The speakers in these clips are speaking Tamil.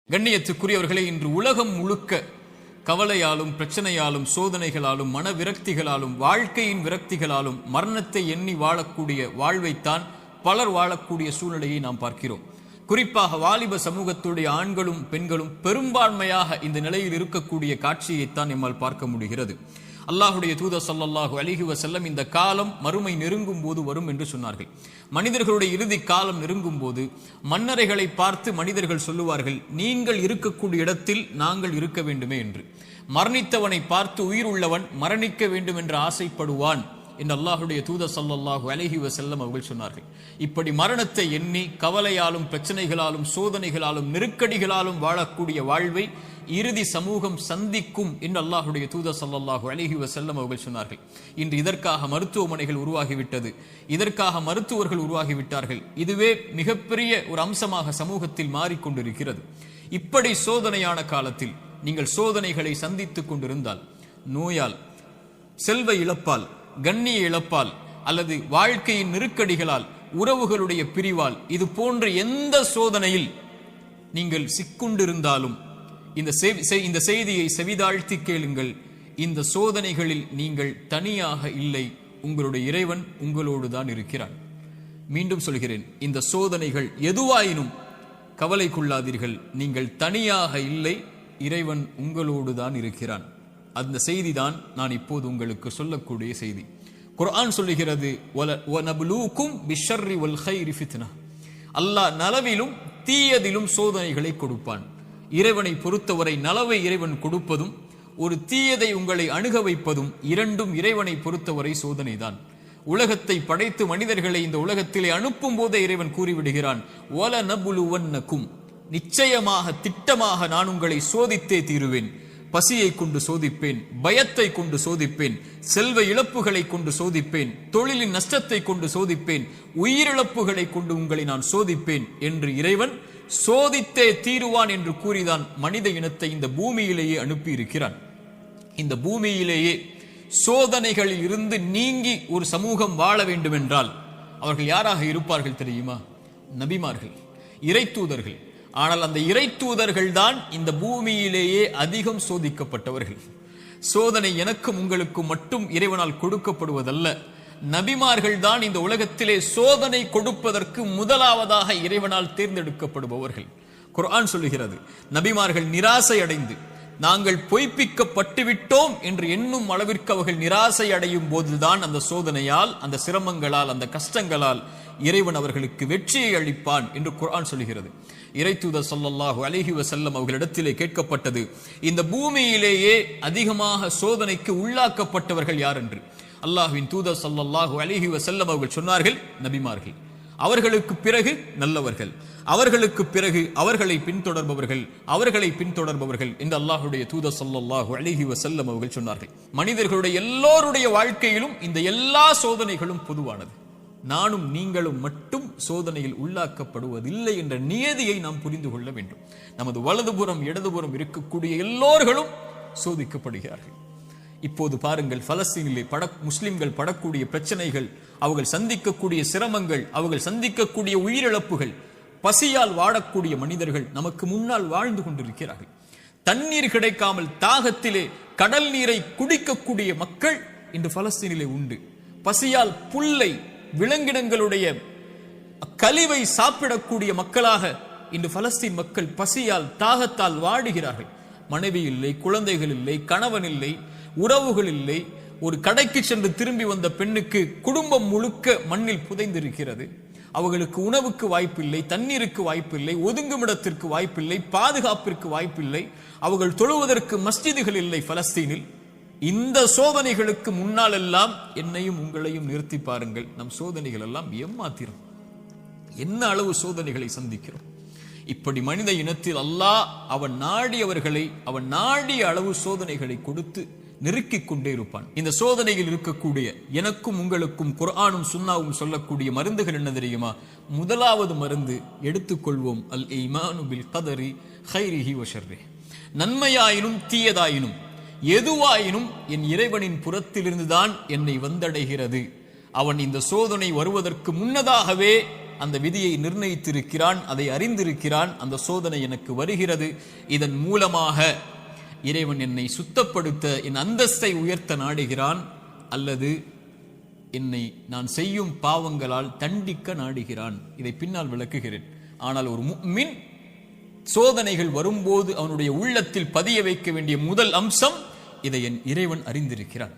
கண்ணியத்துக்குரியவர்களே, இன்று உலகம் முழுக்க கவலையாலும் பிரச்சனையாலும் சோதனைகளாலும் மன விரக்திகளாலும் வாழ்க்கையின் விரக்திகளாலும் மரணத்தை எண்ணி வாழக்கூடிய வாழ்வைத்தான் பலர் வாழக்கூடிய சூழ்நிலையை நாம் பார்க்கிறோம். குறிப்பாக வாலிப சமூகத்துடைய ஆண்களும் பெண்களும் பெரும்பான்மையாக இந்த நிலையில் இருக்கக்கூடிய காட்சியைத்தான் நம்மால் பார்க்க முடிகிறது. அல்லாஹுடைய தூதர் ஸல்லல்லாஹு அலைஹி வஸல்லம் இந்த காலம் மறுமை நெருங்கும் போது வரும் என்று சொன்னார்கள். மனிதர்களுடைய இறுதி காலம் நெருங்கும் போது மன்னரைகளை பார்த்து மனிதர்கள் சொல்லுவார்கள், நீங்கள் இருக்கக்கூடிய இடத்தில் நாங்கள் இருக்க வேண்டுமே என்று. மரணித்தவனை பார்த்து உயிர் உள்ளவன் மரணிக்க வேண்டும் என்று ஆசைப்படுவான் என்று அல்லாஹுடைய தூதர் ஸல்லல்லாஹு அலைஹி வஸல்லம் அவர்கள் சொன்னார்கள். இப்படி மரணத்தை எண்ணி கவலையாலும் பிரச்சனைகளாலும் சோதனைகளாலும் நெருக்கடிகளாலும் வாழக்கூடிய வாழ்வை இறுதி சமூகம் சந்திக்கும் என்று அல்லாஹுடைய தூதர் ஸல்லல்லாஹு அலைஹி வஸல்லம் அவர்கள் சொன்னார்கள். இன்று இதற்காக மருத்துவமனைகள் உருவாகிவிட்டது, இதற்காக மருத்துவர்கள் உருவாகிவிட்டார்கள். இதுவே மிகப்பெரிய ஒரு அம்சமாக சமூகத்தில் மாறிக்கொண்டிருக்கிறது. இப்படி சோதனையான காலத்தில் நீங்கள் சோதனைகளை சந்தித்துக் கொண்டிருந்தால், நோயால், செல்வ இழப்பால், கண்ணிய இழப்பால், அல்லது வாழ்க்கையின் நெருக்கடிகளால், உறவுகளுடைய பிரிவால், இது போன்ற எந்த சோதனையில் நீங்கள் சிக்குண்டிருந்தாலும் இந்த செய்தியை செவிதாழ்த்தி கேளுங்கள். இந்த சோதனைகளில் நீங்கள் தனியாக இல்லை, உங்களுடைய இறைவன் உங்களோடு தான் இருக்கிறான். மீண்டும் சொல்கிறேன், இந்த சோதனைகள் எதுவாயினும் கவலை கொள்ளாதீர்கள், நீங்கள் தனியாக இல்லை, இறைவன் உங்களோடு தான் இருக்கிறான். அந்த செய்தி தான் நான் இப்போது உங்களுக்கு சொல்லக்கூடிய செய்தி. குர்ஆன் சொல்லுகிறது, வனப்லூக்கும் பிஷ்ஷர்ரி வல் கைரி ஃபித்னா. அல்லாஹ் நலவிலும் தீயதிலும் சோதனைகளை கொடுப்பான். இறைவனை பொறுத்தவரை நலவை இறைவன் கொடுப்பதும் ஒரு தீயதை உங்களை அணுக வைப்பதும் இரண்டும் இறைவனை பொறுத்தவரை சோதனைதான். உலகத்தை படைத்து மனிதர்களை இந்த உலகத்திலே அனுப்பும் போதே இறைவன் கூறிவிடுகிறான், வலனப்லுவன்னக்கும், நிச்சயமாக திட்டமாக நான் உங்களை சோதித்தே தீருவேன். பசியை கொண்டு சோதிப்பேன், பயத்தை கொண்டு சோதிப்பேன், செல்வ இழப்புகளை கொண்டு சோதிப்பேன், தொழிலின் நஷ்டத்தை கொண்டு சோதிப்பேன், உயிரிழப்புகளை கொண்டு உங்களை நான் சோதிப்பேன் என்று இறைவன் சோதித்தே தீருவான் என்று கூறிதான் மனித இனத்தை இந்த பூமியிலேயே அனுப்பி இருக்கிறான். இந்த பூமியிலேயே சோதனைகளில் இருந்து நீங்கி ஒரு சமூகம் வாழ வேண்டும் என்றால் அவர்கள் யாராக இருப்பார்கள் தெரியுமா? நபிமார்கள், இறை தூதர்கள். ஆனால் அந்த இறை தூதர்கள் தான் இந்த பூமியிலேயே அதிகம் சோதிக்கப்பட்டவர்கள். சோதனை எனக்கும் உங்களுக்கும் மட்டும் இறைவனால் கொடுக்கப்படுவதல்ல, நபிமார்கள் தான் இந்த உலகத்திலே சோதனை கொடுப்பதற்கு முதலாவதாக இறைவனால் தேர்ந்தெடுக்கப்படுபவர்கள். குர்ஆன் சொல்லுகிறது, நபிமார்கள் நிராசை அடைந்து நாங்கள் பொய்ப்பிக்கப்பட்டு விட்டோம் என்று எண்ணும் அளவிற்கு அவர்கள் நிராசை அடையும் போதுதான் அந்த சோதனையால், அந்த சிரமங்களால், அந்த கஷ்டங்களால் இறைவன் அவர்களுக்கு வெற்றியை அளிப்பான் என்று குர்ஆன் சொல்லுகிறது. இறை தூதர் ஸல்லல்லாஹு அலைஹி வஸல்லம் அவர்களிடத்திலே கேட்கப்பட்டது, இந்த பூமியிலேயே அதிகமாக சோதனைக்கு உள்ளாக்கப்பட்டவர்கள் யார் என்று. அல்லாஹ்வின் தூதர் ஸல்லல்லாஹு அலைஹி வஸல்லம் அவர்கள் சொன்னார்கள், நபிமார்கள். அவர்களுக்கு பிறகு நல்லவர்கள், அவர்களுக்கு பிறகு அவர்களை பின்தொடர்பவர்கள் என்று அல்லாஹ்வுடைய தூதர் ஸல்லல்லாஹு அலைஹி வஸல்லம் அவர்கள் சொன்னார்கள். மனிதர்களுடைய எல்லோருடைய வாழ்க்கையிலும் இந்த எல்லா சோதனைகளும் பொதுவானது. நானும் நீங்களும் மட்டும் சோதனையில் உள்ளாக்கப்படுவதில்லை என்ற நியதியை நாம் புரிந்து கொள்ள வேண்டும். நமது வலதுபுறம் இடதுபுறம் இருக்கக்கூடிய எல்லோர்களும் சோதிக்கப்படுகிறார்கள். இப்போது பாருங்கள், பலஸ்தீனிலே முஸ்லிம்கள் படக்கூடிய பிரச்சனைகள், அவர்கள் சந்திக்கக்கூடிய சிரமங்கள், அவர்கள் சந்திக்கக்கூடிய உயிரிழப்புகள், பசியால் வாழக்கூடிய மனிதர்கள் நமக்கு முன்னால் வாழ்ந்து கொண்டிருக்கிறார்கள். தண்ணீர் கிடைக்காமல் தாகத்திலே கடல் நீரை குடிக்கக்கூடிய மக்கள் இன்று பலஸ்தீனிலே உண்டு. பசியால் புல்லை, விலங்கினங்களுடைய கழிவை சாப்பிடக்கூடிய மக்களாக இன்று பலஸ்தீன் மக்கள் பசியால் தாகத்தால் வாடுகிறார்கள். மனைவி இல்லை, குழந்தைகள் இல்லை, கணவன் இல்லை, உறவுகள் இல்லை. ஒரு கடைக்கு சென்று திரும்பி வந்த பெண்ணுக்கு குடும்பம் முழுக்க மண்ணில் புதைந்திருக்கிறது. அவர்களுக்கு உணவுக்கு வாய்ப்பில்லை, தண்ணீருக்கு வாய்ப்பில்லை, ஒதுங்குமிடத்திற்கு வாய்ப்பில்லை, பாதுகாப்பிற்கு வாய்ப்பில்லை. அவர்கள் தொழுவதற்கு மஸ்ஜிதுகள் இல்லை பலஸ்தீனில். இந்த சோதனைகளுக்கு முன்னால் எல்லாம் என்னையும் உங்களையும் நிறுத்தி பாருங்கள். நம் சோதனைகள் எல்லாம் ஏமாத்திரும். என்ன அளவு சோதனைகளை சந்திக்கிறோம். இப்படி மனித இனத்தில் அல்லாஹ் அவன் நாடியவர்களை அவன் நாடிய அளவு சோதனைகளை கொடுத்து நெருக்கிக் கொண்டே இருப்பான். இந்த சோதனையில் இருக்கக்கூடிய எனக்கும் உங்களுக்கும் குர்ஆனும் சுன்னாவும் சொல்லக்கூடிய மருந்துகள் என்ன தெரியுமா? முதலாவது மருந்து எடுத்துக்கொள்வோம், அல் ஈமானு பில் கதரி கைரிஹி வ ஷர்ரிஹி. நன்மையாயினும் தீயதாயினும் எதுவாயினும் என் இறைவனின் புறத்திலிருந்துதான் என்னை வந்தடைகிறது. அவன் இந்த சோதனை வருவதற்கு முன்னதாகவே அந்த விதியை நிர்ணயித்திருக்கிறான், அதை அறிந்திருக்கிறான். அந்த சோதனை எனக்கு வருகிறது, இதன் மூலமாக இறைவன் என்னை சுத்தப்படுத்த, என் அந்தஸ்தை உயர்த்த நாடுகிறான், அல்லது என்னை நான் செய்யும் பாவங்களால் தண்டிக்க நாடுகிறான். இதை பின்னால் விளக்குகிறேன். ஆனால் ஒரு முஃமின் சோதனைகள் வரும்போது அவனுடைய உள்ளத்தில் பதிய வைக்க வேண்டிய முதல் அம்சம், இதை என் இறைவன் அறிந்திருக்கிறான்.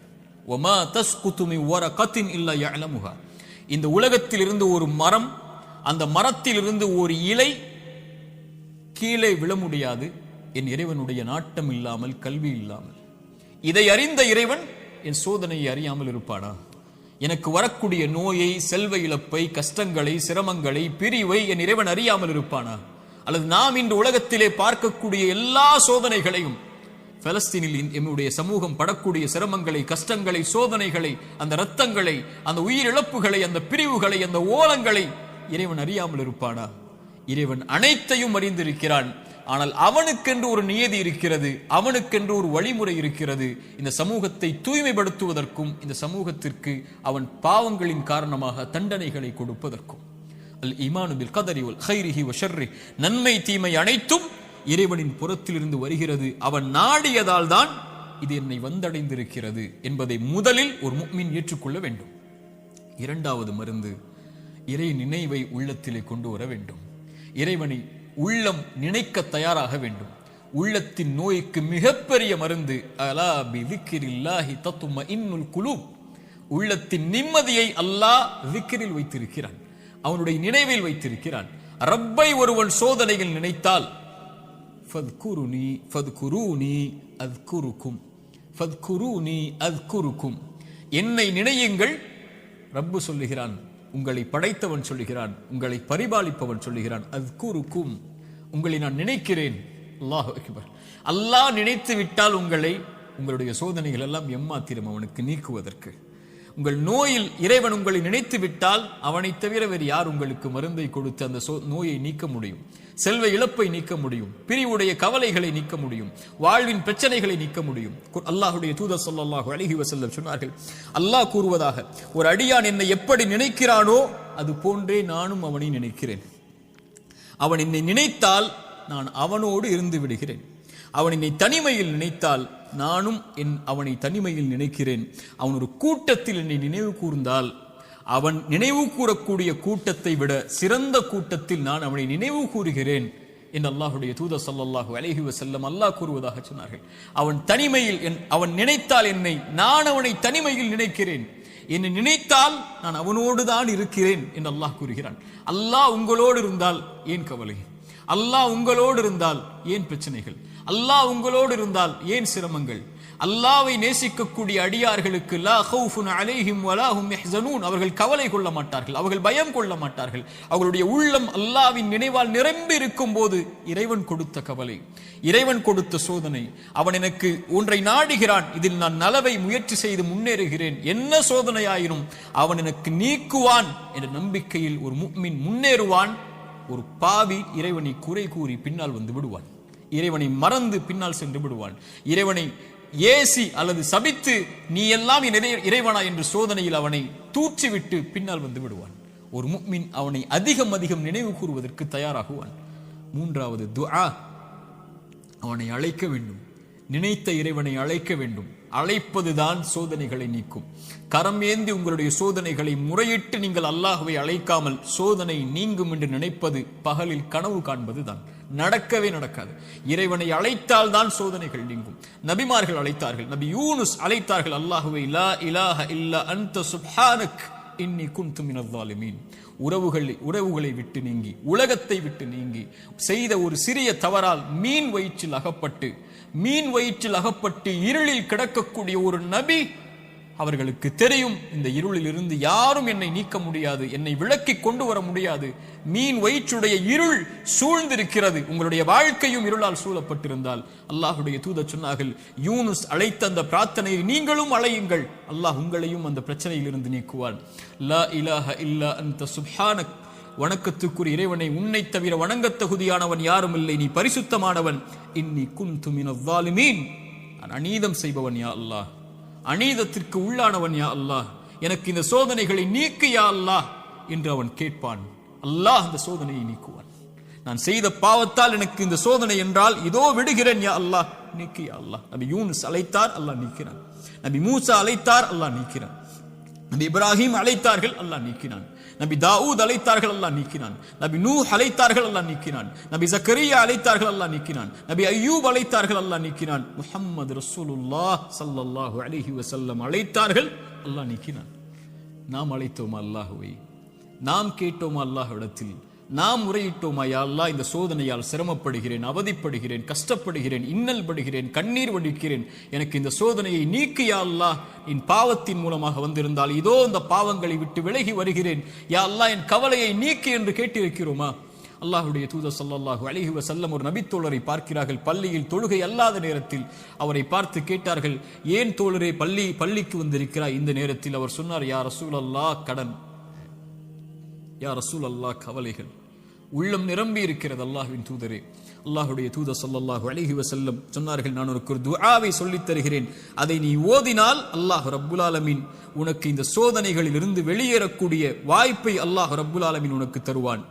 வமா தஸ்குது மின் வரகத்தின் இல்லா யஅலமுஹா. இந்த உலகத்தில் இருந்து ஒரு மரம், அந்த மரத்தில் இருந்து ஒரு இலை கீழே விழ முடியாது, என் இறைவனுடைய நாட்டம் இல்லாமல், கல்வி இல்லாமல். இதை அறிந்த இறைவன் என் சோதனையை அறியாமல் இருப்பானா? எனக்கு வரக்கூடிய நோயை, செல்வ இழப்பை, கஷ்டங்களை, சிரமங்களை, பிரிவை என் இறைவன் அறியாமல் இருப்பானா? அல்லது நாம் இன்று உலகத்திலே பார்க்கக்கூடிய எல்லா சோதனைகளையும், பலஸ்தீனில் என்னுடைய சமூகம் படக்கூடிய சிரமங்களை, கஷ்டங்களை, சோதனைகளை, அந்த இரத்தங்களை, அந்த உயிரிழப்புகளை, அந்த பிரிவுகளை, அந்த ஓலங்களை இறைவன் அறியாமல் இருப்பானா? இறைவன் அனைத்தையும் அறிந்திருக்கிறான். ஆனால் அவனுக்கென்று ஒரு நியதி இருக்கிறது, அவனுக்கென்று ஒரு வழிமுறை இருக்கிறது. இந்த சமூகத்தை தூய்மைப்படுத்துவதற்கும், இந்த சமூகத்திற்கு அவன் பாவங்களின் காரணமாக தண்டனைகளை கொடுப்பதற்கும். அல் ஈமானு பில் கதரி வல் கைரிஹி வ ஷர்ரி, நன்மை தீமை அனைத்தும் இறைவனின் புறத்திலிருந்து வருகிறது. அவன் நாடியதால் தான் இது என்னை வந்தடைந்திருக்கிறது என்பதை முதலில் ஒரு முஃமின் ஏற்றுக்கொள்ள வேண்டும். இரண்டாவது மருந்து, இறை நினைவை உள்ளத்திலே கொண்டு வர வேண்டும். இறைவனை உள்ளம் நினைக்க தயாராக வேண்டும். உள்ளத்தின் நோய்க்கு மிகப்பெரிய மருந்து அலா பிதிக்ரில்லாஹி தத்மஇன்னுல் குலூப். உள்ளத்தின் நிம்மதியை அல்லாஹ் திக்ரில் வைத்திருக்கிறான், அவனுடைய நினைவில் வைத்திருக்கிறான். ரப்பை ஒருவன் சோதனையில் நினைத்தால், ஃபத்குருனி ஃபத்குரூனி அத்குருக்கும், ஃபத்குரூனி அத்குருக்கும், என்னை நினையுங்கள். ரப்பு சொல்லுகிறான், உங்களை படைத்தவன் சொல்லுகிறான், உங்களை பரிபாலிப்பவன் சொல்லுகிறான், அத்குருக்கும், உங்களை நான் நினைக்கிறேன். அல்லாஹ் அக்பர். அல்லாஹ் நினைத்து விட்டால் உங்களுடைய சோதனைகள் எல்லாம் எம்மாத்திரம் அவனுக்கு நீக்குவதற்கு. உங்கள் நோயில் இறைவன் உங்களை நினைத்து விட்டால் அவனை தவிர வேறு யார் உங்களுக்கு மருந்தை கொடுத்து அந்த நோயை நீக்க முடியும்? செல்வ இழப்பை நீக்க முடியும், பிரிவுடைய கவலைகளை நீக்க முடியும், வாழ்வின் பிரச்சனைகளை நீக்க முடியும். அல்லாஹ்வுடைய தூதர் ஸல்லல்லாஹு அலைஹி வஸல்லம் சொன்னார்கள், அல்லாஹ் கூறுவதாக, ஒரு அடியான் என்னை எப்படி நினைக்கிறானோ அது போன்றே நானும் அவனை நினைக்கிறேன். அவன் என்னை நினைத்தால் நான் அவனோடு இருந்து விடுகிறேன். அவன் என்னை தனிமையில் நினைத்தால் நானும் அவனை தனிமையில் நினைக்கிறேன். அவன் ஒரு கூட்டத்தில் என்னை நினைவு கூர்ந்தால் அவன் நினைவு கூறக்கூடிய கூட்டத்தை விட சிறந்த கூட்டத்தில் நான் அவனை நினைவு கூறுகிறேன் என்று அல்லாஹ்வுடைய தூதர் ஸல்லல்லாஹு அலைஹி வஸல்லம் அல்லாஹ் கூறுவதாக சொன்னார்கள். அவன் தனிமையில் அவன் நினைத்தால் என்னை, நான் அவனை தனிமையில் நினைக்கிறேன். என்னை நினைத்தால் நான் அவனோடு தான் இருக்கிறேன் என்று அல்லாஹ் கூறுகிறான். அல்லாஹ் உங்களோடு இருந்தால் ஏன் கவலை? அல்லாஹ் உங்களோடு இருந்தால் ஏன் பிரச்சனைகள்? அல்லாஹ் உங்களோடு இருந்தால் ஏன் சிரமங்கள்? அல்லாஹ்வை நேசிக்கக்கூடிய அடியார்களுக்கு லா ஹவுஃபுன் அலைஹிம் வலா ஹும் யஹ்ஸனூன், அவர்கள் கவலை கொள்ள மாட்டார்கள், அவர்கள் பயம் கொள்ள மாட்டார்கள். அவர்களுடைய உள்ளம் அல்லாஹ்வின் நினைவால் நிரம்பி இருக்கும் போது இறைவன் கொடுத்த கவலை, இறைவன் கொடுத்த சோதனை, அவன் எனக்கு ஒன்றை நாடுகிறான், இதில் நான் நலவை முயற்சி செய்து முன்னேறுகிறேன், என்ன சோதனையாயினும் அவன் எனக்கு நீக்குவான் என்ற நம்பிக்கையில் ஒரு முஃமின் முன்னேறுவான். ஒரு பாவி இறைவனை குறை கூறி பின்னால் வந்து விடுவான், இறைவனை மறந்து பின்னால் சென்று விடுவான், இறைவனை ஏசி அல்லது சபித்து நீ எல்லாம் இறைவனா என்று சோதனையில் அவனை தூற்றிவிட்டு பின்னால் வந்து விடுவான். ஒரு முஃமின் அவனை அதிகம் நினைவு கூறுவதற்கு தயாராகுவான். மூன்றாவது துஆ, அவனை அழைக்க வேண்டும், நினைத்த இறைவனை அழைக்க வேண்டும். அழைப்பதுதான் சோதனைகளை நீக்கும். கரம் ஏந்தி உங்களுடைய சோதனைகளை முறையிட்டு நீங்கள் அல்லாஹ்வை அழைக்காமல் சோதனை நீங்கும் என்று நினைப்பது பகலில் கனவு காண்பதுதான், நடக்கவே நடக்காது. இறைவனை அழைத்தால் தான் சோதனைகள் நீங்கும். நபிமார்கள் அழைத்தார்கள், நபி யூனுஸ் அழைத்தார்கள், அல்லாஹ்வை லா இலாஹ இல்லா அன்த சுப்ஹானக் இன்னி குன்து மினல் ஸாலிமீன். உறவுகளை விட்டு நீங்கி, உலகத்தை விட்டு நீங்கி செய்த ஒரு சிறிய தவறால் மீன் வயிற்றில் அகப்பட்டு இருளில் கிடக்கக்கூடிய ஒரு நபி, அவர்களுக்கு தெரியும் இந்த இருளில் இருந்து யாரும் என்னை நீக்க முடியாது, என்னை விளக்கி கொண்டு வர முடியாது, மீன் வயிற்றுடைய இருள் சூழ்ந்திருக்கிறது, உங்களுடைய வாழ்க்கையும் இருளால் சூழப்பட்டிருந்தால் அல்லாஹ்வுடைய தூதர் சொன்னார்கள், யூனுஸ் அழைத்த அந்த பிரார்த்தனையை நீங்களும் அழையுங்கள், அல்லாஹ் உங்களையும் அந்த பிரச்சனையில் இருந்து நீக்குவான். லா இலாஹ இல்லா அன்த சுப்ஹானக், வணக்கத்துக்குரிய இறைவனை, உன்னை தவிர வணங்கத் தகுதியானவன் யாரும் இல்லை, நீ பரிசுத்தமானவன். இன்னி குன்து மினல் ஸாலிமீன், நான் அநீதம் செய்பவன் யா அல்லாஹ், அநீதத்திற்கு உள்ளானவன் யா அல்லாஹ், எனக்கு இந்த சோதனைகளை நீக்கு யா அல்லாஹ் என்று அவன் கேட்பான். அல்லாஹ் அந்த சோதனையை நீக்குவான். நான் செய்த பாவத்தால் எனக்கு இந்த சோதனை என்றால் இதோ விடுகிறேன் யா அல்லாஹ், நீக்கு யா அல்லாஹ். நபி யூனுஸ் அழைத்தார், அல்லாஹ் நீக்கினான். நபி மூசா அழைத்தார், அல்லாஹ் நீக்கினான். நபி இப்ராஹிம் அழைத்தார்கள், அல்லாஹ் நீக்கினான். நபி தாவூத் அழைத்தார்கள், அல்லாஹ் நீக்கினான். நபி நூஹ் அழைத்தார்கள், அல்லாஹ் நீக்கினான். நபி ஜக்கரியா அழைத்தார்கள், அல்லாஹ் நீக்கினான். நபி அய்யூப் அழைத்தார்கள், அல்லாஹ் நீக்கினான். முஹம்மது ரசூலுல்லாஹ் ஸல்லல்லாஹு அலைஹி வஸல்லம் அழைத்தார்கள், அல்லாஹ் நீக்கினான். நாம் அழைத்தோமா அல்லாஹ்வை? நாம் கேட்டோமா அல்லாஹ்விடத்தில்? நாம் முறையிட்டோமா, யா அல்லாஹ் இந்த சோதனையால் சிரமப்படுகிறேன், அவதிப்படுகிறேன், கஷ்டப்படுகிறேன், இன்னல் படுகிறேன், கண்ணீர் வடிக்கிறேன், எனக்கு இந்த சோதனையை நீக்கு யா அல்லாஹ். என் பாவத்தின் மூலமாக வந்திருந்தால் இதோ இந்த பாவங்களை விட்டு விலகி வருகிறேன் யா அல்லாஹ், என் கவலையை நீக்கு என்று கேட்டிருக்கிறோமா? அல்லாஹ்வுடைய தூதர் ஸல்லல்லாஹு அலைஹி வஸல்லம் ஒரு நபித்தோழரை பார்க்கிறார்கள். பள்ளியில் தொழுகை அல்லாத நேரத்தில் அவரை பார்த்து கேட்டார்கள், ஏன் தோழரே பள்ளிக்கு வந்திருக்கிறாய் இந்த நேரத்தில்? அவர் சொன்னார், யா ரசூலல்லாஹ், கடன், யா ரசூல் அல்லாஹ், கவலைகள். உள்ளம் நிரம்பி இருக்கிறது அல்லாஹ்வின் தூதரே. அல்லாஹ்வுடைய தூதர் ஸல்லல்லாஹு அலைஹி வஸல்லம் சொன்னார்கள், நான் உனக்கு ஒரு துஆவை சொல்லித் தருகிறேன், அதை நீ ஓதினால் அல்லாஹ் ரப்புல் ஆலமீன் உனக்கு இந்த சோதனைகளில் இருந்து வெளியேறக்கூடிய வாய்ப்பை அல்லாஹ் ரப்புல் ஆலமீன் உனக்கு தருவான்.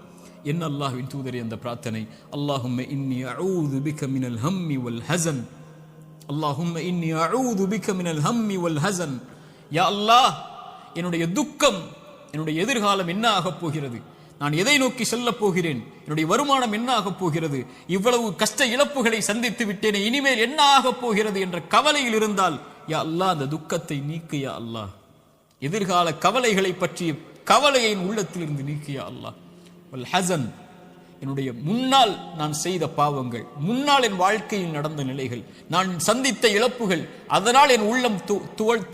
என்ன அல்லாஹ்வின் தூதரே அந்த பிரார்த்தனை? அல்லாஹும்ம இன்னி அஊது பிக மினல் ஹம்மி வல் ஹஸன். அல்லாஹும்ம இன்னி அஊது பிக மினல் ஹம்மி வல் ஹஸன். யா அல்லாஹ், என்னுடைய துக்கம், என்னுடைய எதிர்காலம் என்ன ஆகப் போகிறது, நான் எதை நோக்கி செல்லப் போகிறேன், என்னுடைய வருமானம் என்ன ஆகப் போகிறது, இவ்வளவு கஷ்ட இழப்புகளை சந்தித்து விட்டேனே, இனிமேல் என்ன ஆகப் போகிறது என்ற கவலையில் இருந்தால் யா அல்லாஹ் அந்த துக்கத்தை நீக்கு யா அல்லாஹ். எதிர்கால கவலைகளை பற்றிய கவலையை உள்ளத்திலிருந்து நீக்கு யா அல்லாஹ். வல் ஹஸன், என்னுடைய முன்னால் நான் செய்த பாவங்கள், முன்னால் என் வாழ்க்கையில் நடந்த நிலைகள், நான் சந்தித்த இழப்புகள், அதனால் என் உள்ளம்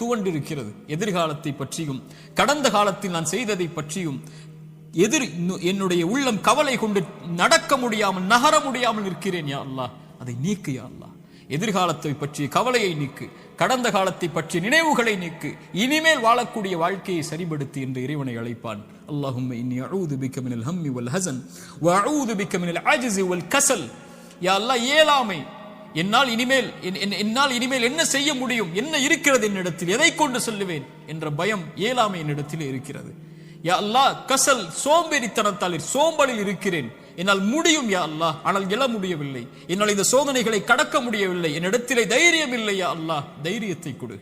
துவண்டிருக்கிறது. எதிர்காலத்தை பற்றியும் கடந்த காலத்தில் நான் செய்ததை பற்றியும் என்னுடைய உள்ளம் கவலை கொண்டு நடக்க முடியாமல், நகர முடியாமல் இருக்கிறேன் யா அல்லாஹ், அதை நீக்கு யா அல்லாஹ். எதிர்காலத்தை பற்றிய கவலையை நீக்கு, கடந்த காலத்தை பற்றிய நினைவுகளை நீக்கு, இனிமேல் வாழக்கூடிய வாழ்க்கையை சரிபடுத்தி என்று இறைவனை அழைப்பான். அல்லாஹும்ம இன்னி அஊது பிக மினல் ஹம்மி வல் ஹஸன் வ அஊது பிக மினல் அஜ்ஸி வல் கஸல். யா அல்லாஹ், இயலாமை, என்னால் இனிமேல் என்ன செய்ய முடியும், என்ன இருக்கிறது என்னிடத்தில், எதை கொண்டு சொல்லுவேன் என்ற பயம், இயலாமை என்னிடத்தில் இருக்கிறது. யா அல்லாஹ், கசல், சோம்பேறித்தனத்தால் சோம்பலில் இருக்கிறேன், என்னால் முடியும் யா அல்லாஹ், ஆனால் எழ முடியவில்லை, என்னால் இந்த சோதனைகளை கடக்க முடியவில்லை, என்னிடத்திலே தைரியம் இல்லை யா அல்லாஹ், தைரியத்தை கொடு,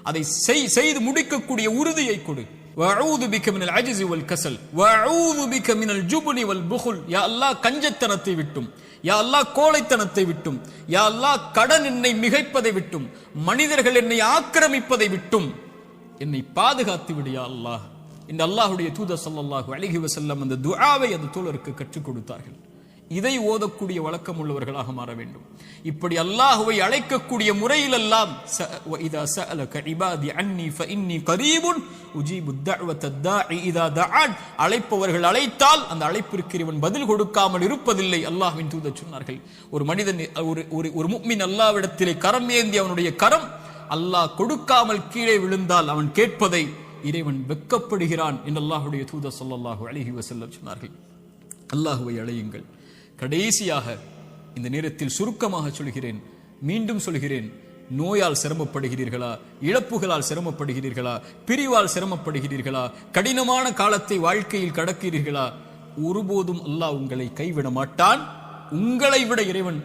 அதை செய்து முடிக்கக்கூடிய உறுதியை கொடு. வஅஊது பிக மினல் அஜ்ஸி வல் கஸல் வஅஊது பிக மினல் ஜுப்னி வல் புகுல். யா அல்லாஹ், கஞ்சத்தனத்தை விட்டும், யா அல்லாஹ் கோழைத்தனத்தை விட்டும், யா அல்லாஹ் கடன் என்னை மிகைப்பதை விட்டும், மனிதர்கள் என்னை ஆக்கிரமிப்பதை விட்டும் என்னை பாதுகாத்து விடு யா அல்லாஹ். இந்த அல்லாஹ்வுடைய தூதர் ஸல்லல்லாஹு அலைஹி வஸல்லம் அந்த துஆவை அந்த தோழருக்கு கற்றுக் கொடுத்தார்கள். இதை ஓதக்கூடிய வழக்கம் உள்ளவர்களாக மாற வேண்டும். இப்படி அல்லாஹ்வை அழைக்கக்கூடிய முறையிலெல்லாம் இதா சஅலக இபாதி அன்னி ஃபஇன்னி கரீபுன் உஜீபு தஅவத தாஇ இதா தஆன். அழைப்பவர்கள் அழைத்தால் அந்த அழைப்பிற்கு இவன் பதில் கொடுக்காமல் இருப்பதில்லை. அல்லாஹ்வின் தூதர் சொன்னார்கள், ஒரு மனிதன், ஒரு முஃமின் அல்லாஹ்விடத்திலே கரம் ஏந்தி அவனுடைய கரம் அல்லாஹ் கொடுக்காமல் கீழே விழுந்தால் அவன் கேட்பதை இறைவன் வெட்கப்படுகிறான் என்று அல்லாஹ்வுடைய தூதர் ஸல்லல்லாஹு அலைஹி வஸல்லம் சொன்னார்கள். அல்லாஹ்வை அழையுங்கள். கடைசியாக இந்த நேரத்தில் சுருக்கமாக சொல்கிறேன், மீண்டும் சொல்கிறேன், நோயால் சிரமப்படுகிறீர்களா, இழப்புகளால் சிரமப்படுகிறீர்களா, பிரிவால் சிரமப்படுகிறீர்களா, கடினமான காலத்தை வாழ்க்கையில் கடக்கிறீர்களா, ஒருபோதும் அல்லாஹ் உங்களை கைவிட மாட்டான். உங்களை விட இறைவன்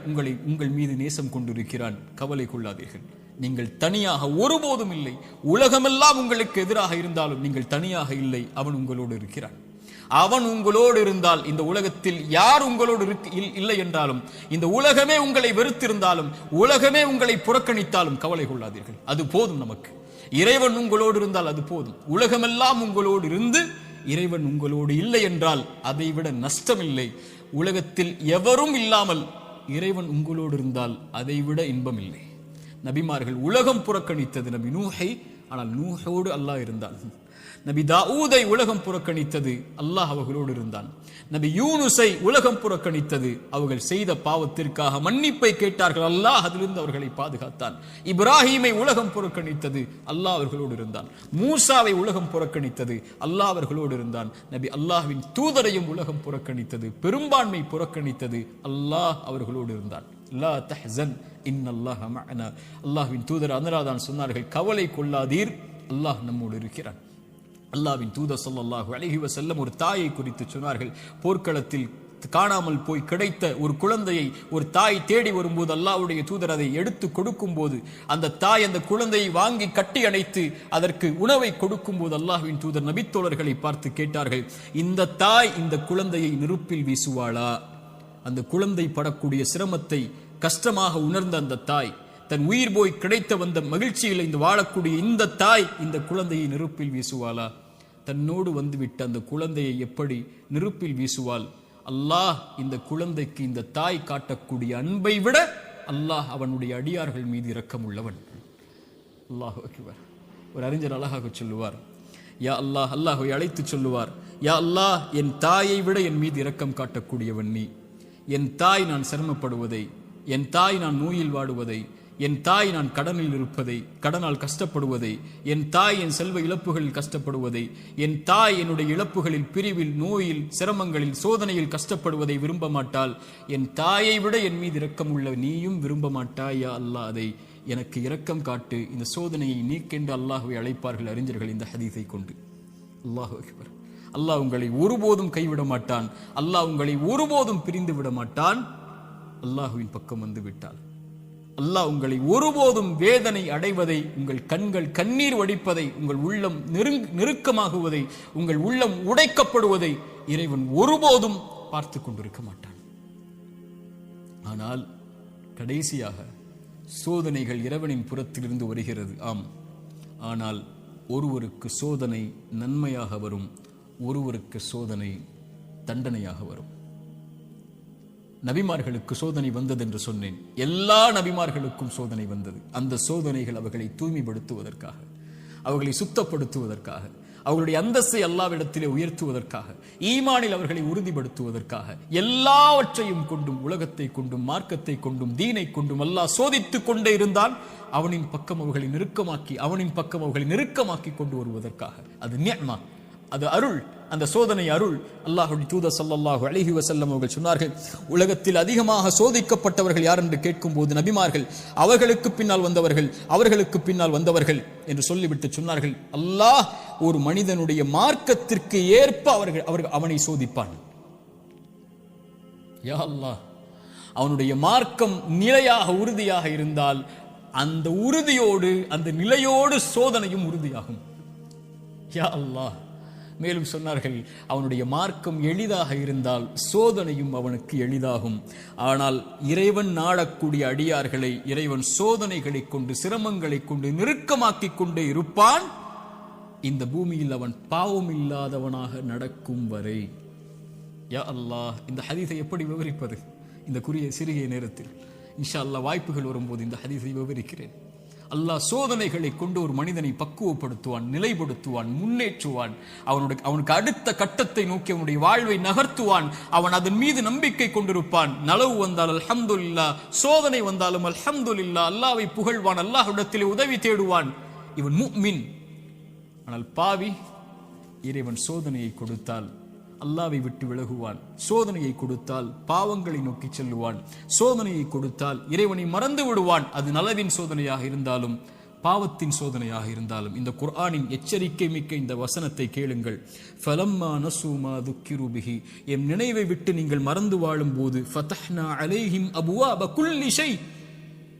உங்கள் மீது நேசம் கொண்டிருக்கிறான். கவலை கொள்ளாதீர்கள். நீங்கள் தனியாக ஒருபோதும் இல்லை. உலகமெல்லாம் உங்களுக்கு எதிராக இருந்தாலும் நீங்கள் தனியாக இல்லை. அவன் உங்களோடு இருக்கிறான். அவன் உங்களோடு இருந்தால், இந்த உலகத்தில் யார் உங்களோடு இல்லை என்றாலும், இந்த உலகமே உங்களை வெறுத்திருந்தாலும், உலகமே உங்களை புறக்கணித்தாலும் கவலை கொள்ளாதீர்கள். அது போதும் நமக்கு. இறைவன் உங்களோடு இருந்தால் அது போதும். உலகமெல்லாம் உங்களோடு இருந்து இறைவன் உங்களோடு இல்லை என்றால் அதை விட நஷ்டம் இல்லை. உலகத்தில் எவரும் இல்லாமல் இறைவன் உங்களோடு இருந்தால் அதை விட இன்பம் இல்லை. நபிமார்கள் உலகம் புறக்கணித்தது நபி நூஹை, ஆனால் நூஹோடு அல்லாஹ் இருந்தான். நபி தாவூதை உலகம் புறக்கணித்தது, அல்லாஹ் அவர்களோடு இருந்தான். நபி யூனுஸை உலகம் புறக்கணித்தது, அவர்கள் செய்த பாவத்திற்காக மன்னிப்பை கேட்டார்கள், அல்லாஹ் அதிலிருந்து அவர்களை பாதுகாத்தான். இப்ராஹீமை உலகம் புறக்கணித்தது, அல்லாஹ் அவர்களோடு இருந்தான். மூசாவை உலகம் புறக்கணித்தது, அல்லாஹ் அவர்களோடு இருந்தான். நபி அல்லாஹ்வின் தூதரையும் உலகம் புறக்கணித்தது, பெரும்பான்மை புறக்கணித்தது, அல்லாஹ் அவர்களோடு இருந்தான். லா தஹ்சன் இன்னல்லாஹ மஅனா. அல்லாஹ்வின் தூதர் அதனால்தான் சொன்னார்கள், கவலை கொள்ளாதீர், அல்லாஹ் நம்மோடு இருக்கிறான். அல்லாஹ்வின் தூதர் ஸல்லல்லாஹு அலைஹி வஸல்லம் ஒரு தாயை குறித்து சொன்னார்கள். போர்க்களத்தில் காணாமல் போய் கிடைத்த ஒரு குழந்தையை ஒரு தாய் தேடி வரும்போது அல்லாஹ்வுடைய தூதர் அதை எடுத்து கொடுக்கும் போது அந்த தாய் அந்த குழந்தையை வாங்கி கட்டி அணைத்து அதற்கு உணவை கொடுக்கும் போது அல்லாஹ்வின் தூதர் நபித்தோழர்களை பார்த்து கேட்டார்கள், இந்த தாய் இந்த குழந்தையை நெருப்பில் வீசுவாளா? அந்த குழந்தை படக்கூடிய சிரமத்தை கஷ்டமாக உணர்ந்த அந்த தாய், தன் உயிர் போய் கிடைத்த வந்த மகிழ்ச்சியில் இந்த வாழக்கூடிய இந்த தாய் இந்த குழந்தையை நெருப்பில் வீசுவாளா? தன்னோடு வந்துவிட்ட அந்த குழந்தையை எப்படி நெருப்பில் வீசுவாள்? அல்லாஹ் இந்த குழந்தைக்கு இந்த தாய் காட்டக்கூடிய அன்பை விட அல்லாஹ் அவனுடைய அடியார்கள் மீது இரக்கம் உள்ளவன். அல்லாஹ் அக்பர். ஒரு அறிஞர் அழகாக சொல்லுவார், யா அல்லாஹ், அல்லாஹ்வை அழைத்து சொல்லுவார், யா அல்லாஹ், என் தாயை விட என் மீது இரக்கம் காட்டக்கூடியவன் நீ. என் தாய் நான் சிரமப்படுவதை, என் தாய் நான் நோயில் வாடுவதை, என் தாய் நான் கடனில் இருப்பதை, கடனால் கஷ்டப்படுவதை, என் தாய் என் செல்வ இழப்புகளில் கஷ்டப்படுவதை, என் தாய் என்னுடைய இழப்புகளில், பிரிவில், நோயில், சிரமங்களில், சோதனையில் கஷ்டப்படுவதை விரும்ப மாட்டாள். என் தாயை விட என் மீது இரக்கம் உள்ள நீயும் விரும்ப மாட்டாயா அல்லாஹ், அதை எனக்கு இரக்கம் காட்டு, இந்த சோதனையை நீக்கென்று அல்லாஹ்வை அழைப்பார்கள் அறிஞர்கள் இந்த ஹதீஸை கொண்டு. அல்லாஹு அக்பர். அல்லாஹ் உங்களை ஒருபோதும் கைவிட மாட்டான். அல்லாஹ் உங்களை ஒருபோதும் பிரிந்து விட மாட்டான். அல்லாஹுவின் பக்கம் வந்து விட்டால் அல்லாஹ் உங்களை ஒருபோதும் வேதனை அடைவதை, உங்கள் கண்கள் கண்ணீர் வடிப்பதை, உங்கள் உள்ளம் நெருக்கமாகுவதை, உங்கள் உள்ளம் உடைக்கப்படுவதை இறைவன் ஒருபோதும் பார்த்து கொண்டிருக்க மாட்டான். ஆனால் கடைசியாக சோதனைகள் இறைவனின் புறத்திலிருந்து வருகிறது. ஆம், ஆனால் ஒருவருக்கு சோதனை நன்மையாக வரும், ஒருவருக்கு சோதனை தண்டனையாக வரும். நபிமார்களுக்கு சோதனை வந்தது என்று சொன்னேன். எல்லா நபிமார்களுக்கும் சோதனை வந்தது. அந்த சோதனைகள் அவர்களை தூய்மைப்படுத்துவதற்காக, அவர்களை சுத்தப்படுத்துவதற்காக, அவர்களுடைய அந்தஸ்தை அல்லாஹ்விடத்திலே உயர்த்துவதற்காக, ஈமானில் அவர்களை உறுதிப்படுத்துவதற்காக, எல்லாவற்றையும் கொண்டும், உலகத்தை கொண்டும், மார்க்கத்தை கொண்டும், தீனை கொண்டும் அல்லாஹ் சோதித்துக் கொண்டே இருந்தால் அவனின் பக்கம் அவர்களை நெருக்கமாக்கி, அவனின் பக்கம் அவர்களை நெருக்கமாக்கி கொண்டு வருவதற்காக. அது நிஅமா, அது அருள். அந்த சோதனை அருள். அல்லாஹ்வுடைய தூதர் ஸல்லல்லாஹு அலைஹி வஸல்லம் அவர்கள் சொன்னார்கள், உலகத்தில் அதிகமாக சோதிக்கப்பட்டவர்கள் யார் என்று கேட்கும் போது நபிமார்கள், அவர்களுக்கு பின்னால் வந்தவர்கள், அவர்களுக்கு பின்னால் வந்தவர்கள் என்று சொல்லிவிட்டு சொன்னார்கள், அல்லாஹ் ஒரு மனிதனுடைய மார்க்கத்திற்கு ஏற்ப அவனை சோதிப்பான். யா அல்லாஹ், அவனுடைய மார்க்கம் நிலையாக உறுதியாக இருந்தால் அந்த உறுதியோடு, அந்த நிலையோடு சோதனையும் உறுதியாகும். யா அல்லாஹ். மேலும் சொன்னார்கள், அவனுடைய மார்க்கம் எளிதாக இருந்தால் சோதனையும் அவனுக்கு எளிதாகும். ஆனால் இறைவன் நாடக்கூடிய அடியார்களை இறைவன் சோதனைகளை கொண்டு, சிரமங்களை கொண்டு நெருக்கமாக்கிக் கொண்டே இருப்பான், இந்த பூமியில் அவன் பாவம் இல்லாதவனாக நடக்கும் வரை. யா அல்லாஹ், இந்த ஹதீஸை எப்படி விவரிப்பது இந்த சிறிய நேரத்தில்? இன்ஷா அல்லாஹ் வாய்ப்புகள் வரும்போது இந்த ஹதீஸை விவரிக்கிறேன். அல்லாஹ் சோதனைகளை கொண்டு ஒரு மனிதனை பக்குவப்படுத்துவான், நிலைப்படுத்துவான், முன்னேற்றுவான். அவனுக்கு அடுத்த கட்டத்தை நோக்கி அவனுடைய வாழ்வை நகர்த்துவான். அவன் அதன் மீது நம்பிக்கை கொண்டிருப்பான். நலவு வந்தால் அல்ஹம்துலில்லாஹ், சோதனை வந்தாலும் அல்ஹம்துலில்லாஹ், அல்லாஹ்வை புகழ்வான், அல்லாஹ்விடத்திலே உதவி தேடுவான். இவன் முஃமின். ஆனால் பாவி, இறைவன் சோதனையை கொடுத்தால் அல்லாஹ்வை விட்டு விலகுவான், சோதனையை கொடுத்தால் பாவங்களை நோக்கி செல்லுவான், சோதனையை கொடுத்தால் இறைவனை மறந்து விடுவான். அது நலவின் சோதனையாக இருந்தாலும் பாவத்தின் சோதனையாக இருந்தாலும். இந்த குர்ஆனின் எச்சரிக்கை மிக்க இந்த வசனத்தை கேளுங்கள். ஃபலம்மா நஸூ மா துக்கிரு பிஹி, எம் நினைவை விட்டு நீங்கள் மறந்து வாழும் போது, ஃபதஹ்னா அலைஹிம் அபுவாப குல்லி ஷை,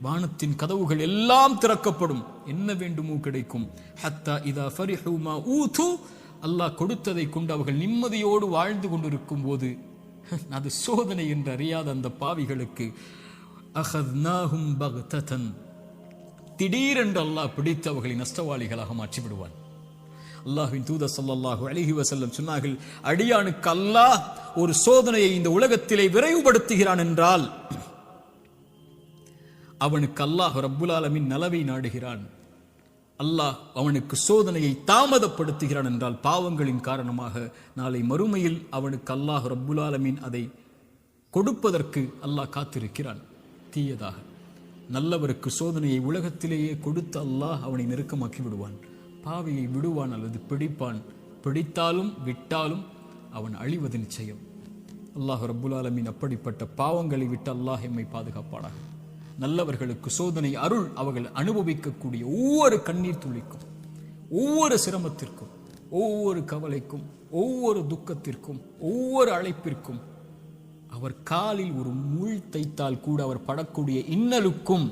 வானத்தின் கதவுகள் எல்லாம் திறக்கப்படும், என்ன வேண்டுமோ கிடைக்கும். ஹத்தா இதா ஃபரிஹு மா ஊது, அல்லாஹ் கொடுத்ததை கொண்டு அவர்கள் நிம்மதியோடு வாழ்ந்து கொண்டிருக்கும் போது, அது சோதனை என்று அறியாத அந்த பாவிகளுக்கு அஹத்னாஹும் பக்ததன், திடீரென்று அல்லாஹ் பிடித்து அவர்களை நஷ்டவாளிகளாக மாற்றிவிடுவான். அல்லாஹ்வின் தூதர் ஸல்லல்லாஹு அலைஹி வஸல்லம் சொன்னார்கள், அடியானுக்கு அல்லாஹ் ஒரு சோதனையை இந்த உலகத்திலே விரைவுபடுத்துகிறான் என்றால் அவனுக்கு அல்லாஹ் ரப்புல் ஆலமீன் நலவை நாடுகிறான். அல்லாஹ் அவனுக்கு சோதனையை தாமதப்படுத்துகிறான் என்றால் பாவங்களின் காரணமாக நாளை மறுமையில் அவனுக்கு அல்லாஹ் ரப்புல் ஆலமீன் அதை கொடுப்பதற்கு அல்லாஹ் காத்திருக்கிறான் தீயதாக. நல்லவருக்கு சோதனையை உலகத்திலேயே கொடுத்து அல்லாஹ் அவனை நெருக்கமாக்கி விடுவான். பாவியை விடுவான் அல்லது பிடிப்பான். பிடித்தாலும் விட்டாலும் அவன் அழிவது நிச்சயம். அல்லாஹ் ரப்புல் ஆலமீன் அப்படிப்பட்ட பாவங்களை விட்டு அல்லாஹ் எம்மை பாதுகாப்பானாக. நல்லவர்களுக்கு சோதனை அருள். அவர்கள் அனுபவிக்கக்கூடிய ஒவ்வொரு கண்ணீர் துளிக்கும், ஒவ்வொரு சிரமத்திற்கும் ஒவ்வொரு கவலைக்கும், ஒவ்வொரு துக்கத்திற்கும், ஒவ்வொரு அழைப்பிற்கும், அவர் காலில் ஒரு முள் தைத்தால் கூட அவர் படக்கூடிய இன்னலுக்கும்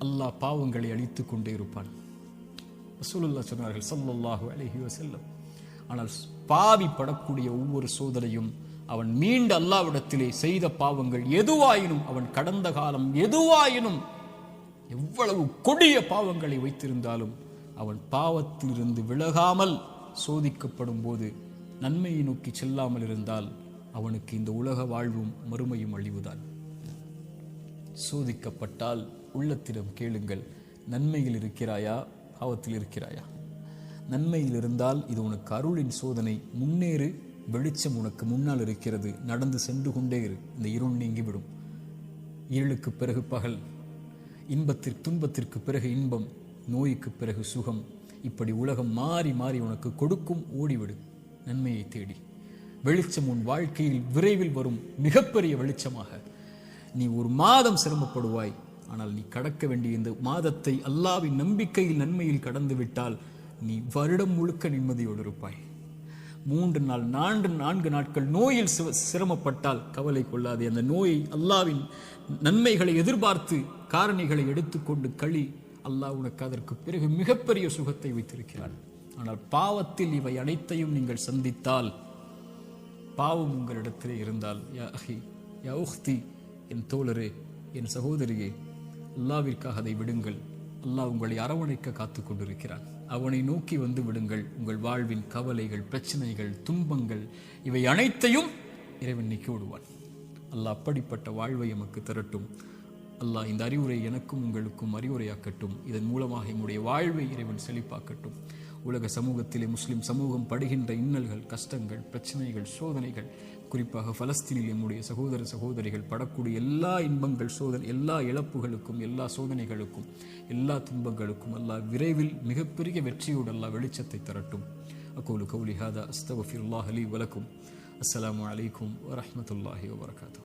அல்லாஹ் பாவங்களை அழித்துக் கொண்டே இருப்பான். ரசூலுல்லாஹ் சொன்னார்கள் ஸல்லல்லாஹு அலைஹி வஸல்லம். ஆனால் பாவி படக்கூடிய ஒவ்வொரு சோதனையும் அவன் மீண்ட அல்லாஹ்விடத்திலே செய்த பாவங்கள் எதுவாயினும், அவன் கடந்த காலம் எதுவாயினும், எவ்வளவு கொடிய பாவங்களை வைத்திருந்தாலும் அவன் பாவத்திலிருந்து விலகாமல் சோதிக்கப்படும் போது நன்மையை நோக்கி செல்லாமல் இருந்தால் அவனுக்கு இந்த உலக வாழ்வும் மறுமையும் அழிவுதான். சோதிக்கப்பட்டால் உள்ளத்திடம் கேளுங்கள், நன்மையில் இருக்கிறாயா, பாவத்தில் இருக்கிறாயா? நன்மையில் இருந்தால் இது உனக்கு அருளின் சோதனை, முன்னேறு, வெளிச்சம் உனக்கு முன்னால் இருக்கிறது, நடந்து சென்று கொண்டே இரு, இந்த இருள் நீங்கிவிடும். இருளுக்கு பிறகு பகல், துன்பத்திற்கு பிறகு இன்பம், நோய்க்கு பிறகு சுகம், இப்படி உலகம் மாறி மாறி உனக்கு கொடுக்கும். ஓடிவிடு நன்மையை தேடி. வெளிச்சம் உன் வாழ்க்கையில் விரைவில் வரும், மிகப்பெரிய வெளிச்சமாக. நீ ஒரு மாதம் சிரமப்படுவாய், ஆனால் நீ கடக்க வேண்டிய இந்த மாதத்தை அல்லாஹ்வின் நம்பிக்கையில் நன்மையில் கடந்து விட்டால் நீ வருடம் முழுக்க நிம்மதியோடு இருப்பாய். 3 நாள் 4 நாட்கள் நோயில் சிரமப்பட்டால் கவலை கொள்ளாதே. அந்த நோயை அல்லாஹ்வின் நன்மைகளை எதிர்பார்த்து காரணிகளை எடுத்துக்கொண்டு களி, அல்லாஹ் உனக்கு அதற்கு பிறகு மிகப்பெரிய சுகத்தை வைத்திருக்கிறான். ஆனால் பாவத்தில் இவை அனைத்தையும் நீங்கள் சந்தித்தால், பாவம் உங்களிடத்திலே இருந்தால், யா அஹி யா உஹ்தி, என் தோழரே, என் சகோதரியே, அல்லாஹ்விற்காக அதை விடுங்கள். அல்லாஹ் உங்களை அரவணைக்க காத்து கொண்டிருக்கிறான். அவனை நோக்கி வந்து விடுங்கள். உங்கள் வாழ்வின் கவலைகள், பிரச்சனைகள், துன்பங்கள் இவை அனைத்தையும் இறைவன் நீக்கி விடுவான். அல்லாஹ் அப்படிப்பட்ட வாழ்வை எமக்கு தரட்டும். அல்லாஹ் இந்த அறிவுரை எனக்கும் உங்களுக்கும் அறிவுரையாக்கட்டும். இதன் மூலமாக எங்களுடைய வாழ்வை இறைவன் செழிப்பாக்கட்டும். உலக சமூகத்திலே முஸ்லிம் சமூகம் படுகின்ற இன்னல்கள், கஷ்டங்கள், பிரச்சனைகள், சோதனைகள், குறிப்பாக பலஸ்தீனில் நம்முடைய சகோதர சகோதரிகள் படக்கூடிய எல்லா இன்பங்கள், சோதனை, எல்லா இழப்புகளுக்கும், எல்லா சோதனைகளுக்கும், எல்லா துன்பங்களுக்கும் அல்லாஹ் விரைவில் மிகப்பெரிய வெற்றியோடு அல்லாஹ் வெளிச்சத்தை தரட்டும். அகூலு கௌலி ஹாதா அஸ்தக்ஃபிருல்லாஹ் லீ வலக்கும். அஸ்ஸலாமு அலைக்கும் வரஹ்மத்துல்லாஹி வபரகாத்துஹு.